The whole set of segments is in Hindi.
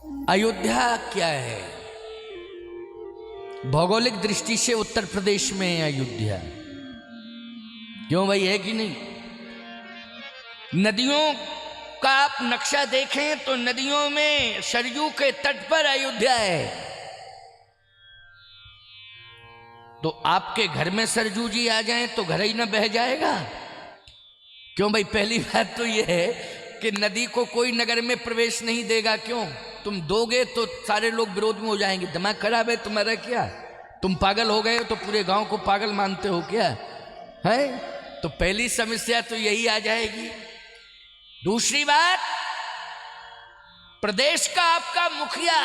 अयोध्या क्या है? भौगोलिक दृष्टि से उत्तर प्रदेश में है अयोध्या। क्यों भाई, है कि नहीं? नदियों का आप नक्शा देखें तो नदियों में सरयू के तट पर अयोध्या है। तो आपके घर में सरजू जी आ जाएं तो घर ही ना बह जाएगा? क्यों भाई? पहली बात तो यह है कि नदी को कोई नगर में प्रवेश नहीं देगा। क्यों? तुम दोगे तो सारे लोग विरोध में हो जाएंगे। दिमाग खराब है तुम्हारा क्या? तुम पागल हो गए तो पूरे गांव को पागल मानते हो क्या? है तो पहली समस्या तो यही आ जाएगी। दूसरी बात, प्रदेश का आपका मुखिया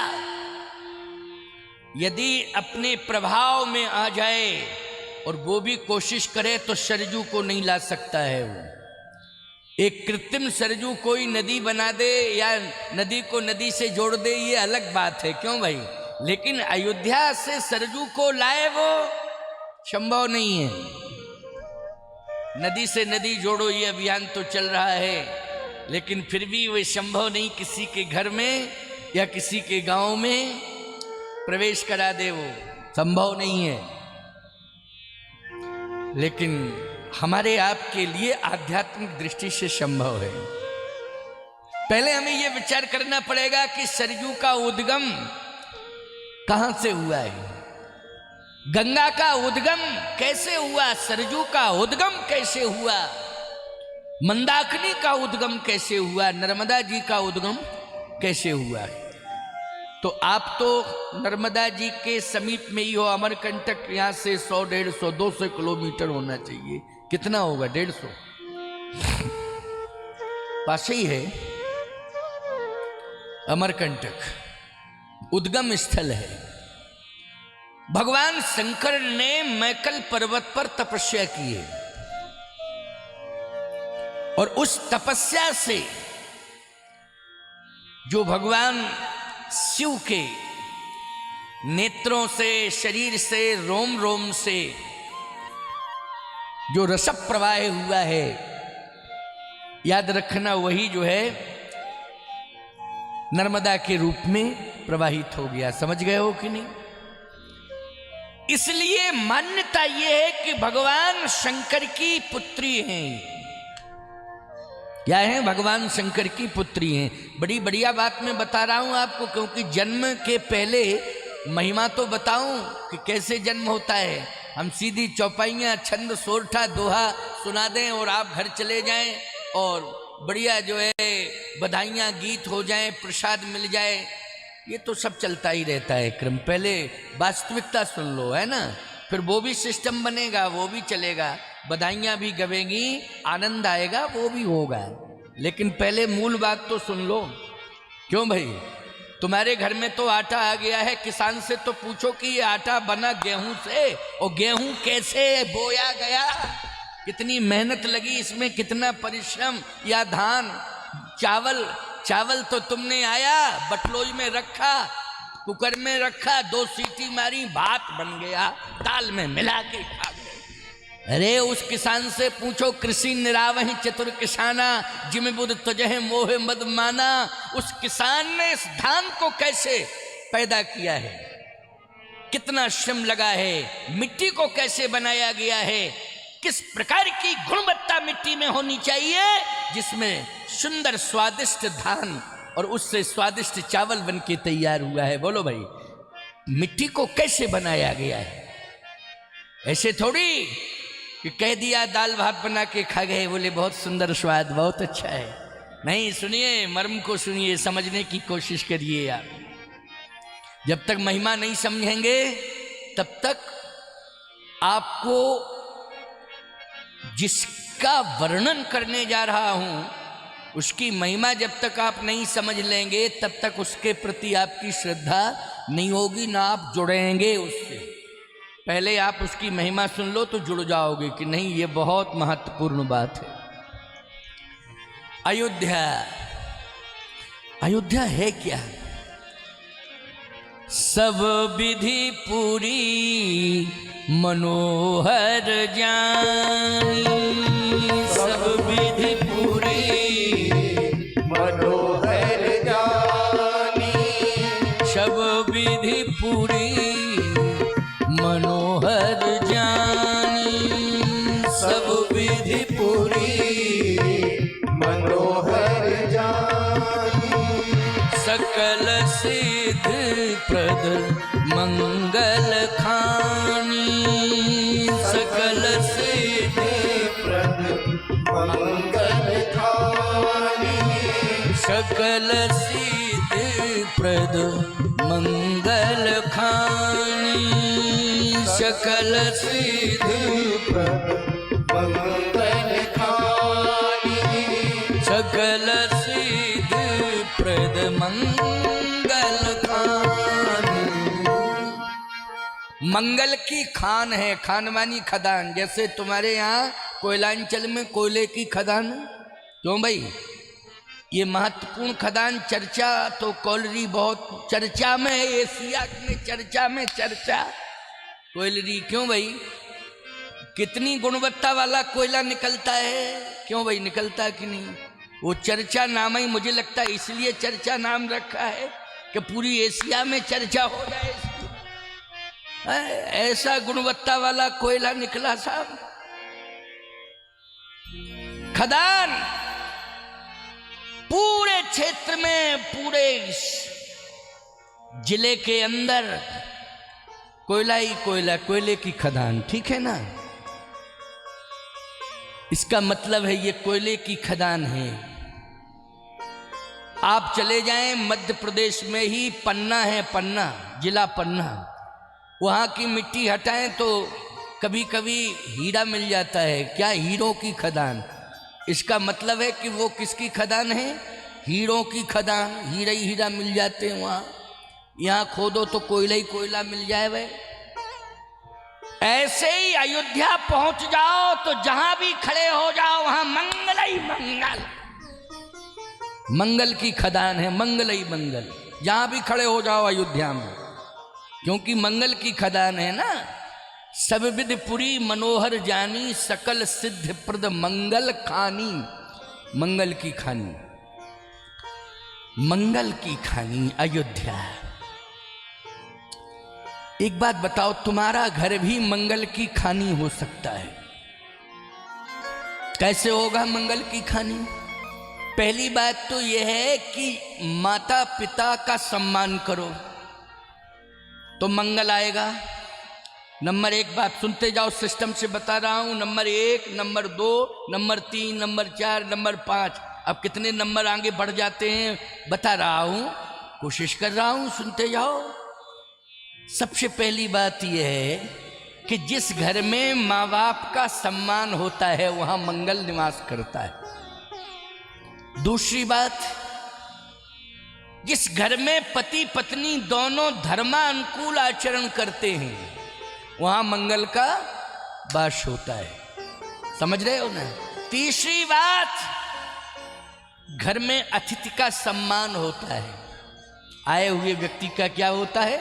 यदि अपने प्रभाव में आ जाए और वो भी कोशिश करे तो सरजू को नहीं ला सकता है। वो एक कृत्रिम सरजू कोई नदी बना दे या नदी को नदी से जोड़ दे, ये अलग बात है। क्यों भाई? लेकिन अयोध्या से सरजू को लाए वो संभव नहीं है। नदी से नदी जोड़ो ये अभियान तो चल रहा है, लेकिन फिर भी वो संभव नहीं किसी के घर में या किसी के गांव में प्रवेश करा दे, वो संभव नहीं है। लेकिन हमारे आपके लिए आध्यात्मिक दृष्टि से संभव है। पहले हमें यह विचार करना पड़ेगा कि सरयू का उद्गम कहां से हुआ है, गंगा का उद्गम कैसे हुआ, सरयू का उद्गम कैसे हुआ, मंदाकिनी का उद्गम कैसे हुआ, नर्मदा जी का उद्गम कैसे हुआ। तो आप तो नर्मदा जी के समीप में ही हो। अमरकंटक यहाँ से 100, 150, 200 किलोमीटर होना चाहिए। कितना होगा? 150 पास ही है अमरकंटक, उद्गम स्थल है। भगवान शंकर ने मैकल पर्वत पर तपस्या की है और उस तपस्या से जो भगवान शिव के नेत्रों से, शरीर से, रोम रोम से जो रस प्रवाह हुआ है, याद रखना वही जो है नर्मदा के रूप में प्रवाहित हो गया। समझ गए हो कि नहीं? इसलिए मान्यता यह है कि भगवान शंकर की पुत्री हैं। क्या है? भगवान शंकर की पुत्री हैं। बड़ी बढ़िया बात मैं बता रहा हूं आपको, क्योंकि जन्म के पहले महिमा तो बताऊं कि कैसे जन्म होता है। हम सीधी चौपाइयाँ, छंद, सोरठा, दोहा सुना दें और आप घर चले जाएं और बढ़िया जो है बधाइयाँ, गीत हो जाएं, प्रसाद मिल जाए, ये तो सब चलता ही रहता है क्रम। पहले वास्तविकता सुन लो, है ना? फिर वो भी सिस्टम बनेगा, वो भी चलेगा, बधाइयाँ भी गवेंगी, आनंद आएगा, वो भी होगा। लेकिन पहले मूल बात तो सुन लो। क्यों भाई? तुम्हारे घर में तो आटा आ गया है, किसान से तो पूछो कि ये आटा बना गेहूं से, और गेहूं कैसे बोया गया, कितनी मेहनत लगी इसमें, कितना परिश्रम। या धान, चावल तो तुमने आया, बटलोई में रखा, कुकर में रखा, 2 सीटी मारी, भात बन गया, दाल में मिला के खा गए। अरे उस किसान से पूछो, कृषि निरावहि चतुर किसाना, जिम बुध तजह मोह मद माना। उस किसान ने इस धान को कैसे पैदा किया है, कितना श्रम लगा है, मिट्टी को कैसे बनाया गया है, किस प्रकार की गुणवत्ता मिट्टी में होनी चाहिए जिसमें सुंदर स्वादिष्ट धान और उससे स्वादिष्ट चावल बन के तैयार हुआ है। बोलो भाई, मिट्टी को कैसे बनाया गया है? ऐसे थोड़ी कि कह दिया दाल भात बना के खा गए, बोले बहुत सुंदर स्वाद, बहुत अच्छा है। नहीं, सुनिए, मर्म को सुनिए, समझने की कोशिश करिए यार। जब तक महिमा नहीं समझेंगे तब तक आपको जिसका वर्णन करने जा रहा हूं उसकी महिमा जब तक आप नहीं समझ लेंगे तब तक उसके प्रति आपकी श्रद्धा नहीं होगी, ना आप जुड़ेंगे उससे। पहले आप उसकी महिमा सुन लो तो जुड़ जाओगे कि नहीं, ये बहुत महत्वपूर्ण बात है। अयोध्या है क्या? सब विधि पूरी मनोहर जानी, सब विधि पूरी मनोहर जानी, सब विधि पूरी मनोहर जानी, सब विधि पूरी मनोहर जानी, सकल सिद्ध प्रद मंगल खानी, सकल सिद्ध प्रद मंगल खानी, सकल सिद्ध प्रद मंगल खानी, सकल सिद्ध प्रद मंगल खानी, सकल सिद्ध प्रद मंगल खानी। मंगल की खान है, खान मानी खदान। जैसे तुम्हारे यहाँ कोयलांचल में कोयले की खदान, क्यों भाई? ये महत्वपूर्ण खदान चर्चा तो कोयलरी बहुत चर्चा में है, एशिया में चर्चा में चर्चा कोयलरी। क्यों भाई? कितनी गुणवत्ता वाला कोयला निकलता है, क्यों भाई? निकलता कि नहीं? वो चर्चा नाम ही मुझे लगता है इसलिए चर्चा नाम रखा है कि पूरी एशिया में चर्चा हो जाए। ऐसा गुणवत्ता वाला कोयला निकला साहब। खदान पूरे क्षेत्र में, पूरे जिले के अंदर कोयला ही कोयला, कोयले की खदान, ठीक है ना? इसका मतलब है ये कोयले की खदान है। आप चले जाएं मध्य प्रदेश में ही पन्ना है, पन्ना जिला पन्ना, वहां की मिट्टी हटाएं तो कभी कभी हीरा मिल जाता है। क्या? हीरों की खदान। इसका मतलब है कि वो किसकी खदान है? हीरों की खदान। हीरा ही हीरा मिल जाते हैं वहां। यहाँ खोदो तो कोयला ही कोयला मिल जाए। वह ऐसे ही अयोध्या पहुंच जाओ तो जहां भी खड़े हो जाओ वहां मंगल ही मंगल, मंगल की खदान है, मंगल ही मंगल। जहां भी खड़े हो जाओ अयोध्या में, क्योंकि मंगल की खदान है ना। सब विधि पुरी मनोहर जानी, सकल सिद्ध प्रद मंगल खानी, मंगल की खानी, मंगल की खानी अयोध्या। एक बात बताओ, तुम्हारा घर भी मंगल की खानी हो सकता है। कैसे होगा मंगल की खानी? पहली बात तो यह है कि माता पिता का सम्मान करो तो मंगल आएगा। नंबर एक बात सुनते जाओ, सिस्टम से बता रहा हूं। Number 1, number 2, number 3, number 4, number 5, अब कितने नंबर आगे बढ़ जाते हैं बता रहा हूं, कोशिश कर रहा हूं, सुनते जाओ। सबसे पहली बात यह है कि जिस घर में माँ बाप का सम्मान होता है वहां मंगल निवास करता है। दूसरी बात, जिस घर में पति पत्नी दोनों धर्मानुकूल आचरण करते हैं वहां मंगल का वास होता है। समझ रहे हो ना? तीसरी बात, घर में अतिथि का सम्मान होता है। आए हुए व्यक्ति का क्या होता है?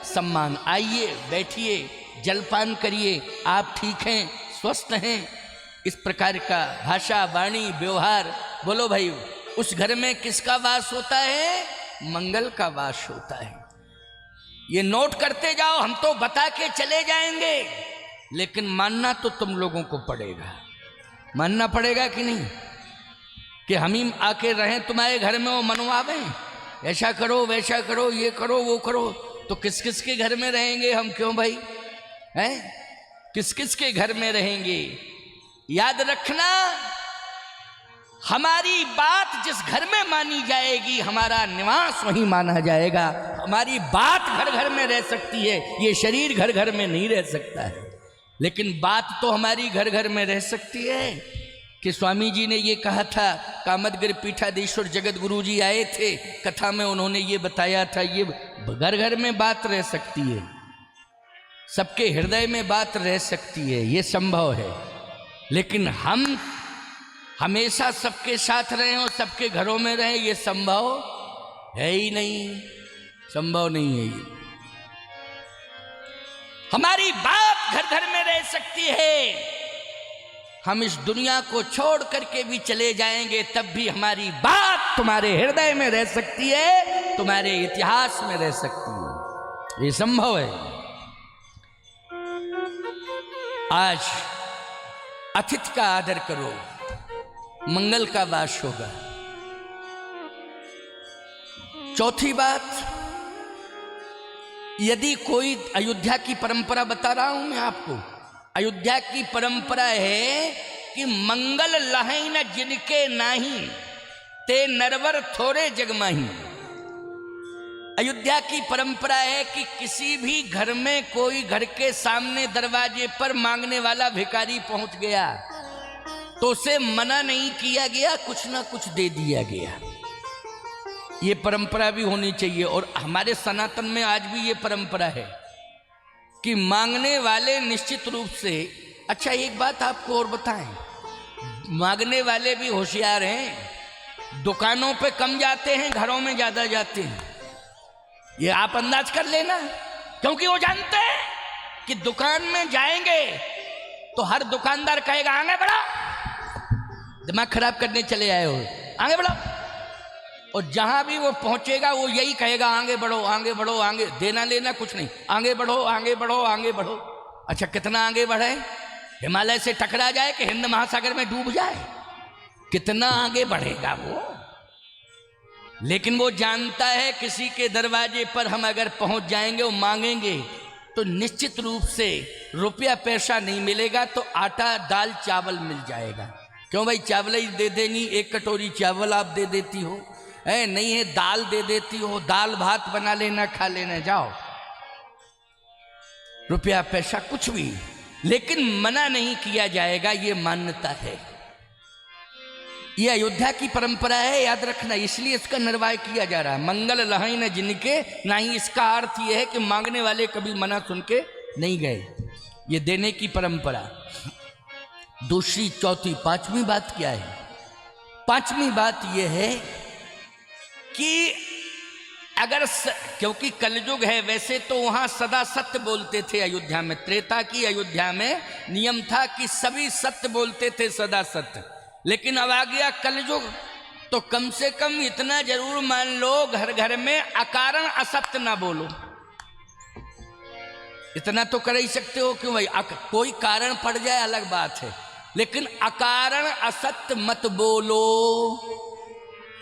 सम्मान। आइए, बैठिए, जलपान करिए, आप ठीक हैं, स्वस्थ हैं, इस प्रकार का भाषा, वाणी, व्यवहार। बोलो भाई, उस घर में किसका वास होता है? मंगल का वास होता है। ये नोट करते जाओ, हम तो बता के चले जाएंगे, लेकिन मानना तो तुम लोगों को पड़ेगा। मानना पड़ेगा कि नहीं? कि हम ही आके रहें तुम्हारे घर में, वो मनवावें, ऐसा करो, वैसा करो, ये करो, वो करो, तो किस किस के घर में रहेंगे हम? क्यों भाई? हैं? किस किस के घर में रहेंगे? याद रखना, हमारी बात जिस घर में मानी जाएगी हमारा निवास वहीं माना जाएगा। हमारी बात घर घर में रह सकती है, ये शरीर घर घर में नहीं रह सकता है, लेकिन बात तो हमारी घर घर में रह सकती है। कि स्वामी जी ने ये कहा था, कामदगिरि पीठाधीश्वर जगत गुरु जी आए थे, कथा में उन्होंने ये बताया था, ये घर घर में बात रह सकती है, सबके हृदय में बात रह सकती है, ये संभव है। लेकिन हम हमेशा सबके साथ रहें और सबके घरों में रहें, ये संभव है ही नहीं, संभव नहीं है ये। हमारी बात घर घर में रह सकती है, हम इस दुनिया को छोड़ करके भी चले जाएंगे तब भी हमारी बात तुम्हारे हृदय में रह सकती है। तुम्हारे इतिहास में रह सकती हो, ये संभव है। आज अतिथि का आदर करो, मंगल का वास होगा। चौथी बात, यदि कोई अयोध्या की परंपरा बता रहा हूं मैं आपको, अयोध्या की परंपरा है कि मंगल लहै न जिनके नाही, ते नरवर थोड़े जगमाही। अयोध्या की परंपरा है कि किसी भी घर में कोई घर के सामने दरवाजे पर मांगने वाला भिखारी पहुंच गया तो उसे मना नहीं किया गया, कुछ ना कुछ दे दिया गया। ये परंपरा भी होनी चाहिए। और हमारे सनातन में आज भी ये परंपरा है कि मांगने वाले निश्चित रूप से, अच्छा एक बात आपको और बताएं, मांगने वाले भी होशियार हैं, दुकानों पे कम जाते हैं, घरों में ज्यादा जाते हैं। ये आप अंदाज कर लेना, क्योंकि वो जानते हैं कि दुकान में जाएंगे तो हर दुकानदार कहेगा आगे बढ़ो, दिमाग खराब करने चले आए हो, आगे बढ़ो। और जहां भी वो पहुंचेगा वो यही कहेगा आगे बढ़ो आगे बढ़ो, आगे देना लेना कुछ नहीं, आगे बढ़ो आगे बढ़ो आगे बढ़ो। अच्छा कितना आगे बढ़े, हिमालय से टकरा जाए कि हिंद महासागर में डूब जाए, कितना आगे बढ़ेगा वो। लेकिन वो जानता है किसी के दरवाजे पर हम अगर पहुंच जाएंगे, वो मांगेंगे तो निश्चित रूप से रुपया पैसा नहीं मिलेगा तो आटा दाल चावल मिल जाएगा। क्यों भाई, चावल ही दे देनी, एक कटोरी चावल आप दे देती हो, है नहीं है दाल दे देती हो, दाल भात बना लेना खा लेना जाओ, रुपया पैसा कुछ भी, लेकिन मना नहीं किया जाएगा, ये मान्यता है। ये अयोध्या की परंपरा है, याद रखना, इसलिए इसका निर्वाह किया जा रहा है। मंगल लहै न जिनके नाही, इसका अर्थ यह है कि मांगने वाले कभी मना सुन के नहीं गए, ये देने की परंपरा। दूसरी, चौथी, पांचवी बात क्या है? पांचवी बात यह है कि अगर क्योंकि कलयुग है, वैसे तो वहां सदा सत्य बोलते थे अयोध्या में, त्रेता की अयोध्या में नियम था कि सभी सत्य बोलते थे, सदा सत्य। लेकिन अब आ गया कलयुग तो कम से कम इतना जरूर मान लो, घर घर में अकारण असत्य ना बोलो। इतना तो कर ही सकते हो, क्यों भाई, कोई कारण पड़ जाए अलग बात है, लेकिन अकारण असत्य मत बोलो।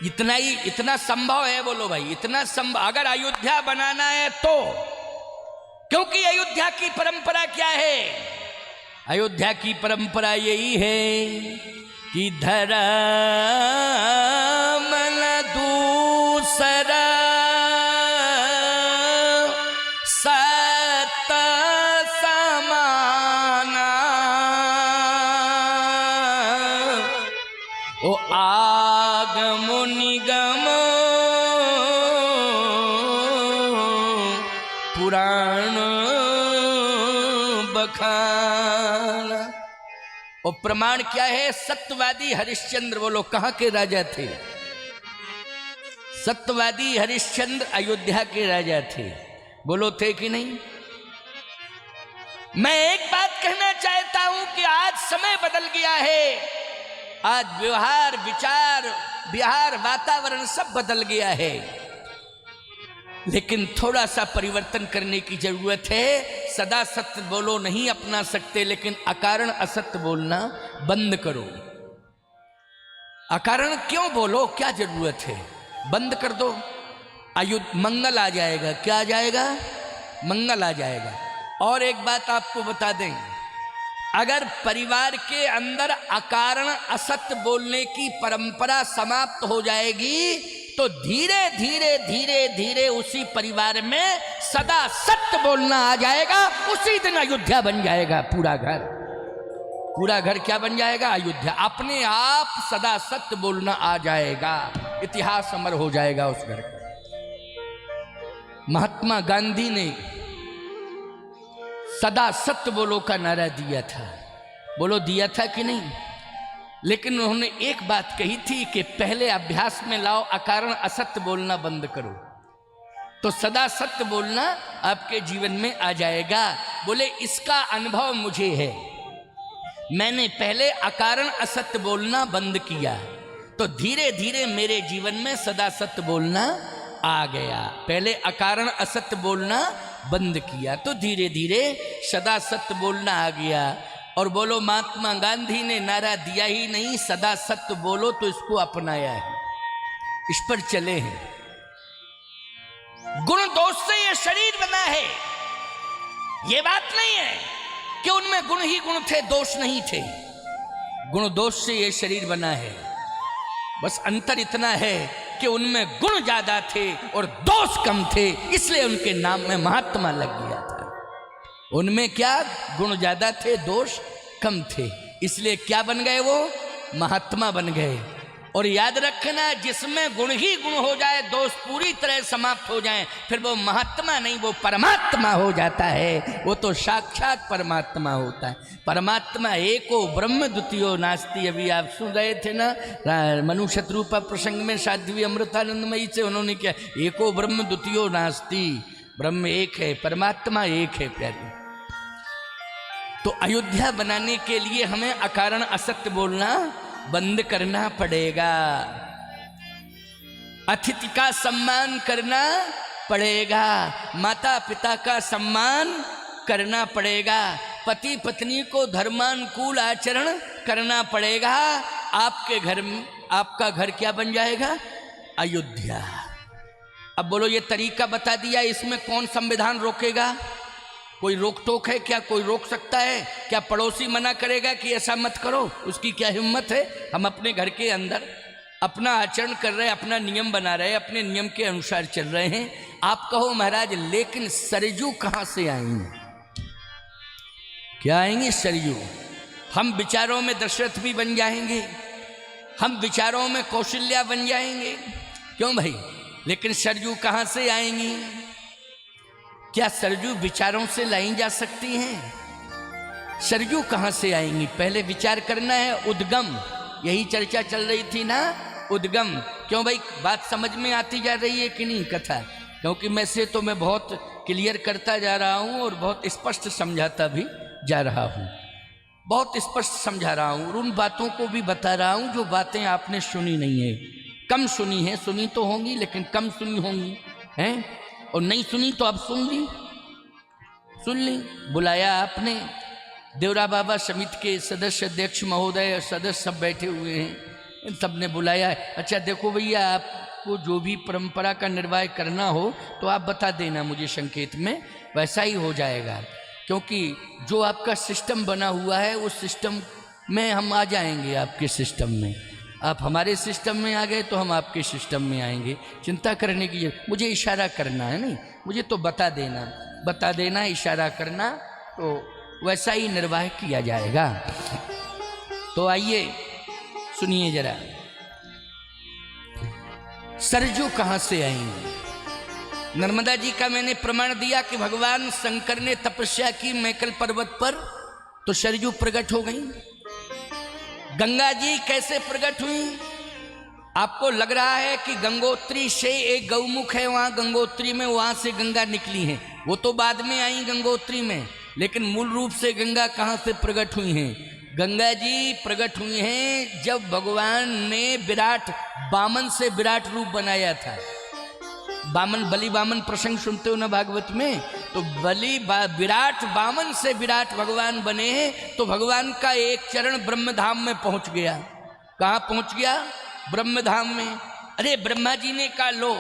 इतना ही, इतना संभव है बोलो भाई, इतना संभव। अगर अयोध्या बनाना है तो, क्योंकि अयोध्या की परंपरा क्या है? अयोध्या की परंपरा यही है कि धर्म न दूसरा सत्य समाना, ओ आगम निगम पुराण बखाना। और प्रमाण क्या है? सत्यवादी हरिश्चंद्र, बोलो कहां के राजा थे? सत्यवादी हरिश्चंद्र अयोध्या के राजा थे, बोलो थे कि नहीं? मैं एक बात कहना चाहता हूं कि आज समय बदल गया है, आज व्यवहार, विचार, बिहार, वातावरण सब बदल गया है, लेकिन थोड़ा सा परिवर्तन करने की जरूरत है। सदा सत्य बोलो नहीं अपना सकते, लेकिन अकारण असत्य बोलना बंद करो। अकारण क्यों बोलो, क्या जरूरत है? बंद कर दो, मंगल आ जाएगा। क्या आ जाएगा? मंगल आ जाएगा। और एक बात आपको बता दें, अगर परिवार के अंदर अकारण असत्य बोलने की परंपरा समाप्त हो जाएगी तो धीरे धीरे धीरे धीरे उसी परिवार में सदा सत्य बोलना आ जाएगा। उसी दिन अयोध्या बन जाएगा पूरा घर। पूरा घर क्या बन जाएगा? अयोध्या। अपने आप सदा सत्य बोलना आ जाएगा, इतिहास अमर हो जाएगा उस घर का। महात्मा गांधी ने सदा सत्य बोलो का नारा दिया था, बोलो दिया था कि नहीं? लेकिन उन्होंने एक बात कही थी कि पहले अभ्यास में लाओ, अकारण असत्य बोलना बंद करो, तो सदा सत्य बोलना आपके जीवन में आ जाएगा। बोले इसका अनुभव मुझे है, मैंने पहले अकारण असत्य बोलना बंद किया तो धीरे धीरे मेरे जीवन में सदा सत्य बोलना आ गया। पहले अकारण असत्य बोलना बंद किया तो धीरे धीरे सदा सत्य बोलना आ गया। और बोलो महात्मा गांधी ने नारा दिया ही नहीं, सदा सत्य बोलो, तो इसको अपनाया है, इस पर चले हैं। गुण दोष से ये शरीर बना है, ये बात नहीं है कि उनमें गुण ही गुण थे, दोष नहीं थे। गुण दोष से ये शरीर बना है, बस अंतर इतना है कि उनमें गुण ज्यादा थे और दोष कम थे, इसलिए उनके नाम में महात्मा लग गया था। उनमें क्या गुण ज्यादा थे, दोष कम थे, इसलिए क्या बन गए, वो महात्मा बन गए। और याद रखना, जिसमें गुण ही गुण हो जाए, दोष पूरी तरह समाप्त हो जाए, फिर वो महात्मा नहीं, वो परमात्मा हो जाता है। वो तो साक्षात परमात्मा होता है। परमात्मा एको ब्रह्म द्वितीयो नास्ति। अभी आप सुन रहे थे ना मनु शत्रुपा प्रसंग में साध्वी अमृतानंदमयी से उन्होंने क्या, एको ब्रह्म द्वितीयो नास्ति, ब्रह्म एक है, परमात्मा एक है प्यारे। तो अयोध्या बनाने के लिए हमें अकारण असत्य बोलना बंद करना पड़ेगा, अतिथि का सम्मान करना पड़ेगा, माता पिता का सम्मान करना पड़ेगा, पति पत्नी को धर्मानुकूल आचरण करना पड़ेगा। आपके घर में आपका घर क्या बन जाएगा, अयोध्या। अब बोलो, ये तरीका बता दिया, इसमें कौन संविधान रोकेगा? कोई रोक टोक है क्या? कोई रोक सकता है क्या? पड़ोसी मना करेगा कि ऐसा मत करो? उसकी क्या हिम्मत है? हम अपने घर के अंदर अपना आचरण कर रहे हैं, अपना नियम बना रहे हैं, अपने नियम के अनुसार चल रहे हैं। आप कहो महाराज, लेकिन सरजू कहाँ से आएंगे? क्या आएंगे सरजू? हम विचारों में दशरथ भी बन जाएंगे, हम विचारों में कौशल्या बन जाएंगे, क्यों भाई? लेकिन सरजू कहाँ से आएंगी? क्या सरजू विचारों से लाई जा सकती हैं? सरजू कहाँ से आएंगी? पहले विचार करना है। उद्गम, यही चर्चा चल रही थी ना, उद्गम। क्यों भाई, बात समझ में आती जा रही है कि नहीं कथा? क्योंकि मैं से तो मैं बहुत क्लियर करता जा रहा हूँ और बहुत स्पष्ट समझाता भी जा रहा हूँ, बहुत स्पष्ट समझा रहा हूँ, और उन बातों को भी बता रहा हूँ जो बातें आपने सुनी नहीं है, कम सुनी है। सुनी तो होंगी लेकिन कम सुनी होंगी, हैं? और नहीं सुनी तो अब सुन ली, सुन ली। बुलाया आपने, देवरा बाबा समिति के सदस्य, अध्यक्ष महोदय, सदस्य सब बैठे हुए हैं, इन सब ने बुलाया है। अच्छा देखो भैया, आपको जो भी परंपरा का निर्वाह करना हो तो आप बता देना मुझे संकेत में, वैसा ही हो जाएगा। क्योंकि जो आपका सिस्टम बना हुआ है उस सिस्टम में हम आ जाएंगे, आपके सिस्टम में। आप हमारे सिस्टम में आ गए तो हम आपके सिस्टम में आएंगे। चिंता करने की, मुझे इशारा करना है, नहीं मुझे तो बता देना, इशारा करना, तो वैसा ही निर्वाह किया जाएगा। तो आइए सुनिए जरा, सरजू कहाँ से आएंगे? नर्मदा जी का मैंने प्रमाण दिया कि भगवान शंकर ने तपस्या की मैकल पर्वत पर, तो सरजू प्रकट हो गई। गंगा जी कैसे प्रकट हुई? आपको लग रहा है कि गंगोत्री से एक गौमुख है वहां, गंगोत्री में, वहां से गंगा निकली है, वो तो बाद में आई गंगोत्री में, लेकिन मूल रूप से गंगा कहां से प्रकट हुई हैं? गंगा जी प्रकट हुई हैं जब भगवान ने विराट बामन से विराट रूप बनाया था। बामन, बलि बामन प्रसंग सुनते हो ना भागवत में, तो विराट बामन से विराट भगवान बने हैं। तो भगवान का एक चरण ब्रह्मधाम में पहुंच गया। कहाँ पहुंच गया? ब्रह्मधाम में। अरे ब्रह्मा जी ने कहा, लो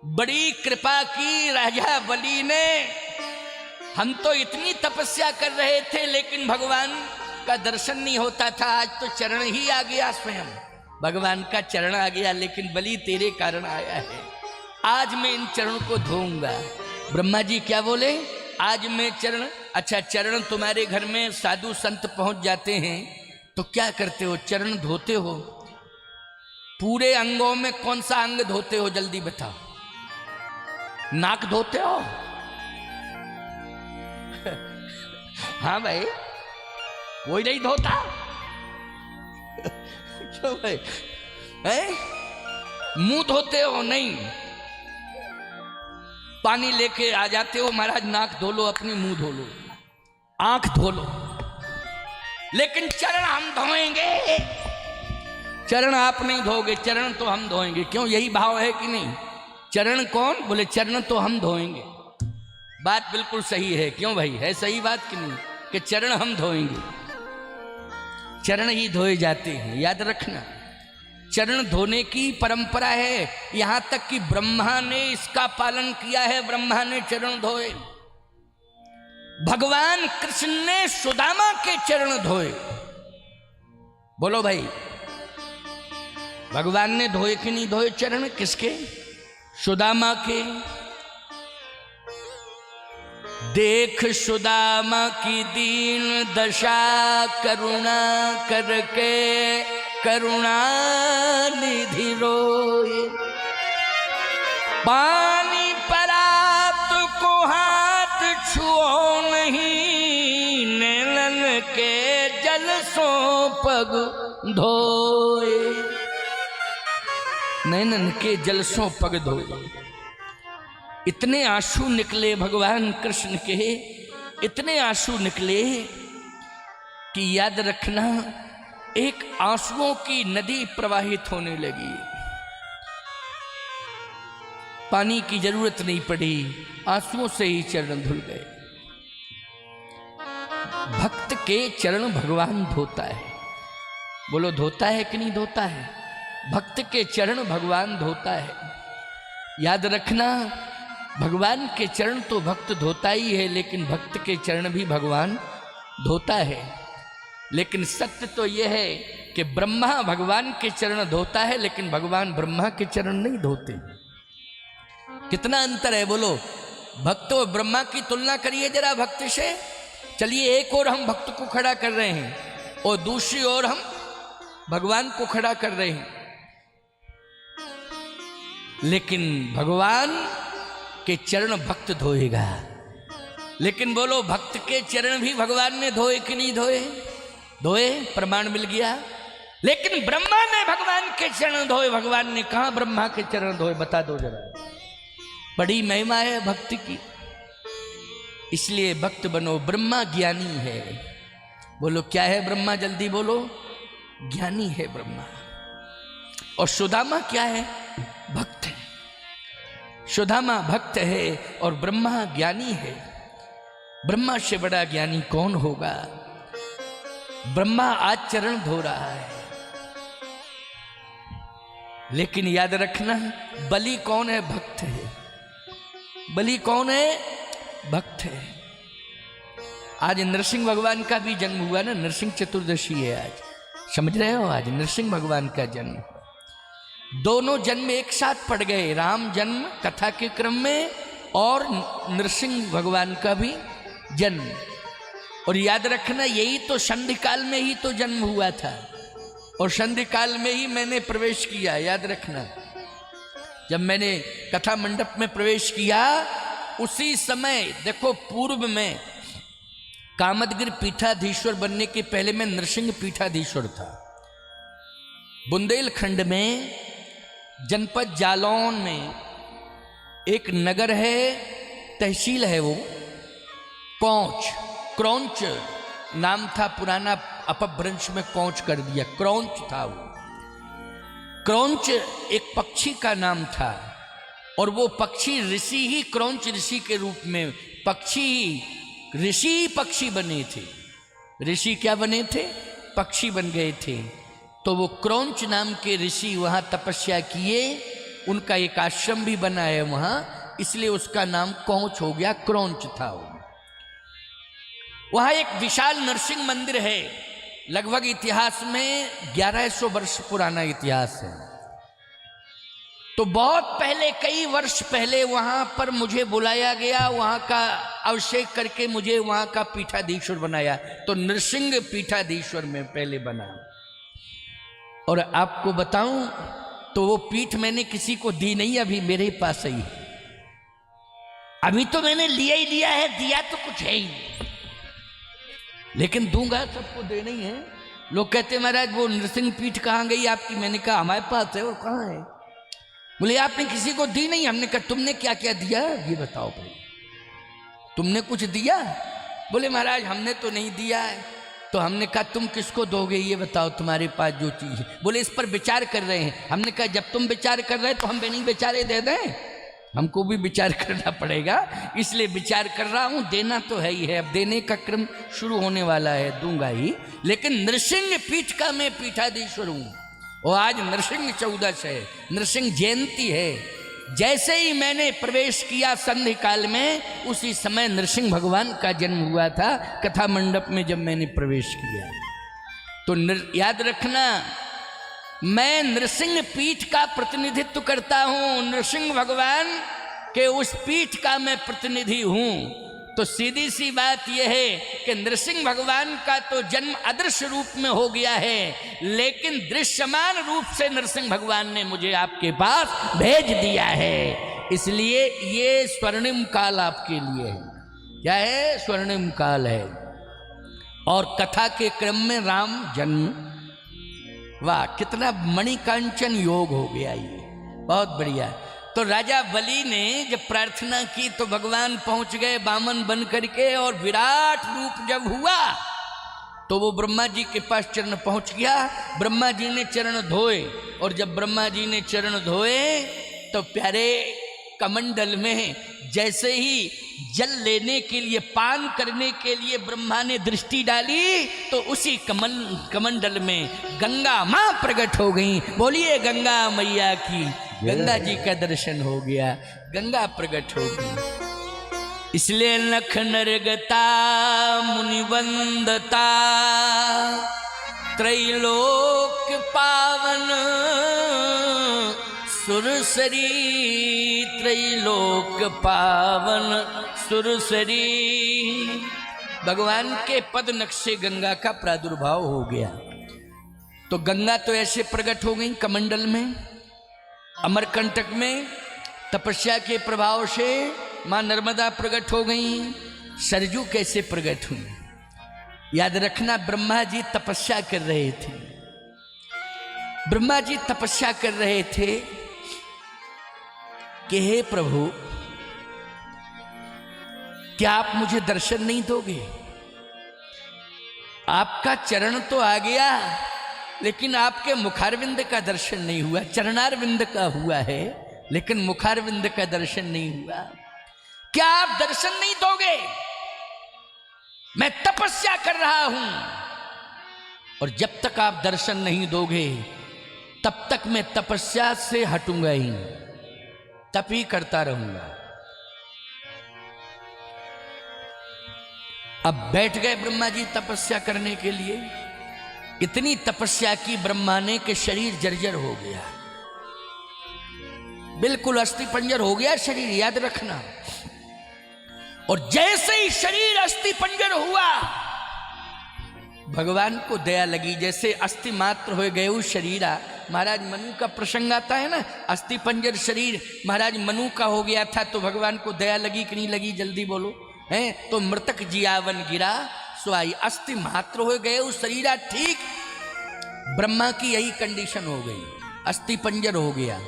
बड़ी कृपा की राजा बलि ने, हम तो इतनी तपस्या कर रहे थे लेकिन भगवान का दर्शन नहीं होता था, आज तो चरण ही आ गया, स्वयं भगवान का चरण आ गया, लेकिन बलि तेरे कारण आया है, आज मैं इन चरणों को धोऊंगा। ब्रह्मा जी क्या बोले? आज मैं चरण, अच्छा चरण तुम्हारे घर में साधु संत पहुंच जाते हैं तो क्या करते हो? चरण धोते हो। पूरे अंगों में कौन सा अंग धोते हो, जल्दी बताओ? नाक धोते हो? हाँ भाई, कोई नहीं धोता। क्यों भाई? मुंह धोते हो? नहीं, पानी लेके आ जाते हो, महाराज नाक धो लो अपनी, मुंह धो लो, आंख धो लो, लेकिन चरण हम धोएंगे। चरण आप नहीं धोगे, चरण तो हम धोएंगे। क्यों, यही भाव है कि नहीं? चरण कौन? बोले चरण तो हम धोएंगे। बात बिल्कुल सही है। क्यों भाई, है सही बात कि नहीं कि चरण हम धोएंगे? चरण ही धोए जाते हैं, याद रखना। चरण धोने की परंपरा है, यहां तक कि ब्रह्मा ने इसका पालन किया है, ब्रह्मा ने चरण धोए। भगवान कृष्ण ने सुदामा के चरण धोए। बोलो भाई, भगवान ने धोए कि नहीं धोए चरण? किसके? सुदामा के। देख सुदामा की दीन दशा, करुणा करके करुणा निधि रोए। पानी प्राप्त को हाथ छुओ नहीं, नैनन के जल सो पग धोए। नैनन के जल सो पग धोए। इतने आंसू निकले भगवान कृष्ण के, इतने आंसू निकले कि याद रखना, एक आंसुओं की नदी प्रवाहित होने लगी। पानी की जरूरत नहीं पड़ी, आंसुओं से ही चरण धुल गए। भक्त के चरण भगवान धोता है। बोलो, धोता है कि नहीं धोता है? भक्त के चरण भगवान धोता है। याद रखना, भगवान के चरण तो भक्त धोता ही है, लेकिन भक्त के चरण भी भगवान धोता है। लेकिन सत्य तो यह है कि ब्रह्मा भगवान के चरण धोता है, लेकिन भगवान ब्रह्मा के चरण नहीं धोते। कितना अंतर है बोलो। भक्त और ब्रह्मा की तुलना करिए जरा भक्त से। चलिए, एक और हम भक्त को खड़ा कर रहे हैं और दूसरी ओर हम भगवान को खड़ा कर रहे हैं, लेकिन भगवान के चरण भक्त धोएगा। लेकिन बोलो, भक्त के चरण भी भगवान ने धोए कि नहीं धोए? धोए, प्रमाण मिल गया। लेकिन ब्रह्मा ने भगवान के चरण धोए। भगवान ने कहा ब्रह्मा के चरण धोए? बता दो जरा। बड़ी महिमा है भक्ति की। इसलिए भक्त बनो। ब्रह्मा ज्ञानी है। बोलो, क्या है ब्रह्मा? जल्दी बोलो। ज्ञानी है ब्रह्मा। और सुदामा क्या है? भक्त है। सुदामा भक्त है और ब्रह्मा ज्ञानी है। ब्रह्मा से बड़ा ज्ञानी कौन होगा? ब्रह्मा आज चरण धो रहा है, लेकिन याद रखना, बलि कौन है? भक्त है। बलि कौन है? भक्त है। आज नरसिंह भगवान का भी जन्म हुआ ना, नरसिंह चतुर्दशी है आज। समझ रहे हो? आज नरसिंह भगवान का जन्म। दोनों जन्म एक साथ पड़ गए, राम जन्म कथा के क्रम में और नरसिंह भगवान का भी जन्म। और याद रखना, यही तो संधि काल में ही तो जन्म हुआ था, और संधि काल में ही मैंने प्रवेश किया। याद रखना, जब मैंने कथा मंडप में प्रवेश किया, उसी समय देखो, पूर्व में कामदगिरि पीठाधीश्वर बनने के पहले मैं नरसिंह पीठाधीश्वर था। बुंदेलखंड में जनपद जालौन में एक नगर है, तहसील है वो, क्रौंच नाम था पुराना, अपभ्रंश में कौंच कर दिया, क्रौंच था वो। क्रौंच एक पक्षी का नाम था, और वो पक्षी ऋषि ही क्रौंच ऋषि के रूप में पक्षी ऋषि पक्षी बने थे। ऋषि क्या बने थे? पक्षी बन गए थे। तो वो क्रौंच नाम के ऋषि वहाँ तपस्या किए, उनका एक आश्रम भी बना है वहाँ, इसलिए उसका नाम कौंच हो गया, क्रौंच था वो। वहाँ एक विशाल नरसिंह मंदिर है, लगभग इतिहास में 1100 वर्ष पुराना इतिहास है। तो बहुत पहले, कई वर्ष पहले वहाँ पर मुझे बुलाया गया, वहाँ का अभिषेक करके मुझे वहाँ का पीठाधीश्वर बनाया। तो नरसिंह पीठाधीश्वर में पहले बना। और आपको बताऊं तो वो पीठ मैंने किसी को दी नहीं, अभी मेरे पास ही है। अभी तो मैंने लिया ही लिया है, दिया तो कुछ है ही नहीं, लेकिन दूंगा, सबको देना ही है। लोग कहते महाराज वो नरसिंह पीठ कहाँ गई आपकी? मैंने कहा हमारे पास है। और कहाँ है? बोले आपने किसी को दी नहीं। हमने कहा तुमने क्या क्या दिया ये बताओ भाई, तुमने कुछ दिया? बोले महाराज हमने तो नहीं दिया है। तो हमने कहा तुम किसको दोगे ये बताओ, तुम्हारे पास जो चीज़ है। बोले इस पर विचार कर रहे हैं। हमने कहा जब तुम विचार कर रहे तो हम भी नहीं विचारे दे दें, हमको भी विचार करना पड़ेगा, इसलिए विचार कर रहा हूँ। देना तो है ही है, अब देने का क्रम शुरू होने वाला है, दूंगा ही। लेकिन नृसिंह पीठ का मैं पीठाधीश्वर हूँ और आज नृसिंह चौदस है, नृसिंह जयंती है। जैसे ही मैंने प्रवेश किया संध्या काल में, उसी समय नृसिंह भगवान का जन्म हुआ था कथा मंडप में जब मैंने प्रवेश किया। तो याद रखना, मैं नृसिंह पीठ का प्रतिनिधित्व करता हूँ, नृसिंह भगवान के उस पीठ का मैं प्रतिनिधि हूँ। तो सीधी सी बात यह है कि नृसिंह भगवान का तो जन्म अदृश्य रूप में हो गया है, लेकिन दृश्यमान रूप से नृसिंह भगवान ने मुझे आपके पास भेज दिया है। इसलिए ये स्वर्णिम काल आपके लिए है। क्या है? स्वर्णिम काल है। और कथा के क्रम में राम जन्म, वाह कितना मणिकांचन योग हो गया, ये बहुत बढ़िया। तो राजा बलि ने जब प्रार्थना की तो भगवान पहुंच गए वामन बन करके, और विराट रूप जब हुआ तो वो ब्रह्मा जी के पास चरण पहुंच गया। ब्रह्मा जी ने चरण धोए, और जब ब्रह्मा जी ने चरण धोए तो प्यारे कमंडल में जैसे ही जल लेने के लिए, पान करने के लिए ब्रह्मा ने दृष्टि डाली, तो उसी कमंडल में गंगा मां प्रकट हो गई। बोलिए गंगा मैया की। गंगा जी का दर्शन हो गया, गंगा प्रकट हो गई। इसलिए नख नरगता मुनिवंदता, त्रैलोक पावन सुरसरी, त्रैलोक पावन सुरसरी। भगवान के पद नक्शे गंगा का प्रादुर्भाव हो गया। तो गंगा तो ऐसे प्रकट हो गई कमंडल में, अमरकंटक में तपस्या के प्रभाव से मां नर्मदा प्रकट हो गई। सरजू कैसे प्रकट हुई? याद रखना, ब्रह्मा जी तपस्या कर रहे थे। ब्रह्मा जी तपस्या कर रहे थे कि हे प्रभु, क्या आप मुझे दर्शन नहीं दोगे? आपका चरण तो आ गया, लेकिन आपके मुखारविंद का दर्शन नहीं हुआ। चरणारविंद का हुआ है, लेकिन मुखारविंद का दर्शन नहीं हुआ। क्या आप दर्शन नहीं दोगे? मैं तपस्या कर रहा हूं, और जब तक आप दर्शन नहीं दोगे तब तक मैं तपस्या से हटूंगा ही, तप ही करता रहूंगा। अब बैठ गए ब्रह्मा जी तपस्या करने के लिए। इतनी तपस्या की ब्रह्मा ने कि शरीर जर्जर हो गया, बिल्कुल अस्थि पंजर हो गया शरीर, याद रखना। और जैसे ही शरीर अस्थि पंजर हुआ, भगवान को दया लगी। जैसे अस्थि मात्र हो गए उस शरीरा, महाराज मनु का प्रसंग आता है ना, अस्थि पंजर शरीर महाराज मनु का हो गया था, तो भगवान को दया लगी कि नहीं लगी? जल्दी बोलो। है तो मृतक जियावन गिरा स्वाई, अस्थि मात्र हो गए उस शरीरा। ठीक ब्रह्मा की यही कंडीशन हो गई, अस्थि पंजर हो गया।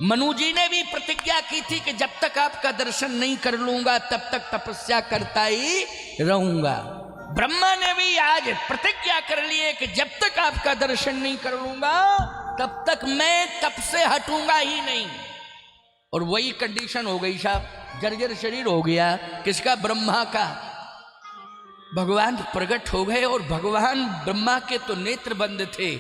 मनु जी ने भी प्रतिज्ञा की थी कि जब तक आपका दर्शन नहीं कर लूंगा तब तक तपस्या करता ही रहूंगा। ब्रह्मा ने भी आज प्रतिज्ञा कर ली है कि जब तक आपका दर्शन नहीं कर लूंगा तब तक मैं तप से हटूंगा ही नहीं। और वही कंडीशन हो गई साहब, जर्जर शरीर हो गया। किसका? ब्रह्मा का। भगवान प्रकट हो गए, और भगवान ब्रह्मा के तो नेत्र बंद थे।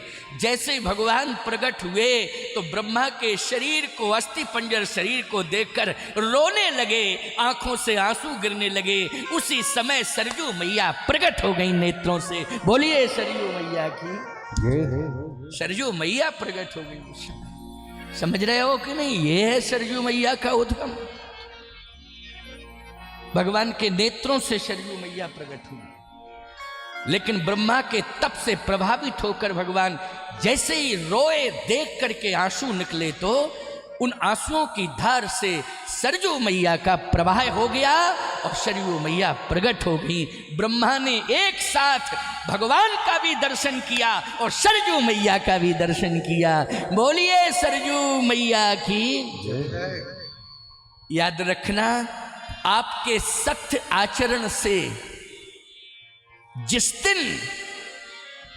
जैसे ही भगवान प्रकट हुए तो ब्रह्मा के शरीर को, अस्थि पंजर शरीर को देखकर रोने लगे, आंखों से आंसू गिरने लगे। उसी समय सरजू मैया प्रकट हो गई नेत्रों से। बोलिए सरजू मैया की। सरजू मैया प्रकट हो गई। समझ रहे हो कि नहीं? ये है सरजू मैया का उद्गम। भगवान के नेत्रों से सरजू मैया प्रकट हुई। लेकिन ब्रह्मा के तप से प्रभावित होकर भगवान जैसे ही रोए, देख करके आंसू निकले, तो उन आंसुओं की धार से सरजू मैया का प्रवाह हो गया और सरजू मैया प्रकट हो गई। ब्रह्मा ने एक साथ भगवान का भी दर्शन किया और सरजू मैया का भी दर्शन किया। बोलिए सरजू मैया की। याद रखना, आपके सत्य आचरण से जिस दिन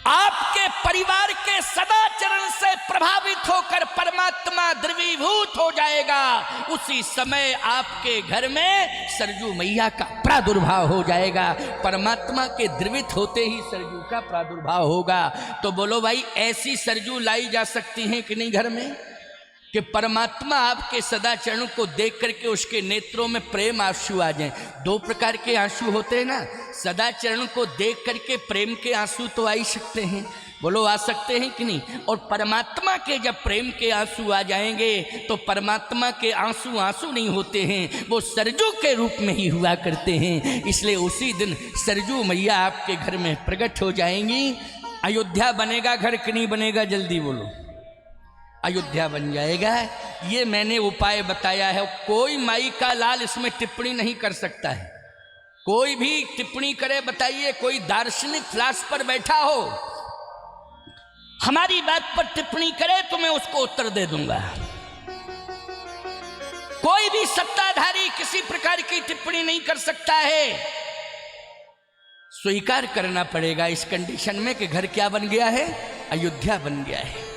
आपके परिवार के सदाचरण से प्रभावित होकर परमात्मा द्रवीभूत हो जाएगा, उसी समय आपके घर में सरजू मैया का प्रादुर्भाव हो जाएगा। परमात्मा के द्रवित होते ही सरजू का प्रादुर्भाव होगा। तो बोलो भाई, ऐसी सरजू लाई जा सकती हैं कि नहीं घर में, कि परमात्मा आपके सदाचरण को देख करके उसके नेत्रों में प्रेम आंसू आ जाएं। दो प्रकार के आंसू होते हैं ना, सदाचरण को देख करके प्रेम के आंसू तो आ ही सकते हैं, बोलो आ सकते हैं कि नहीं। और परमात्मा के जब प्रेम के आंसू आ जाएंगे तो परमात्मा के आंसू आंसू नहीं होते हैं, वो सरजू के रूप में ही हुआ करते हैं। इसलिए उसी दिन सरजू मैया आपके घर में प्रकट हो जाएंगी। अयोध्या बनेगा घर कि नहीं बनेगा, जल्दी बोलो। अयोध्या बन जाएगा। ये मैंने उपाय बताया है, कोई माई का लाल इसमें टिप्पणी नहीं कर सकता है। कोई भी टिप्पणी करे, बताइए, कोई दार्शनिक फ्लास पर बैठा हो हमारी बात पर टिप्पणी करे तो मैं उसको उत्तर दे दूंगा। कोई भी सत्ताधारी किसी प्रकार की टिप्पणी नहीं कर सकता है। स्वीकार करना पड़ेगा इस कंडीशन में कि घर क्या बन गया है, अयोध्या बन गया है।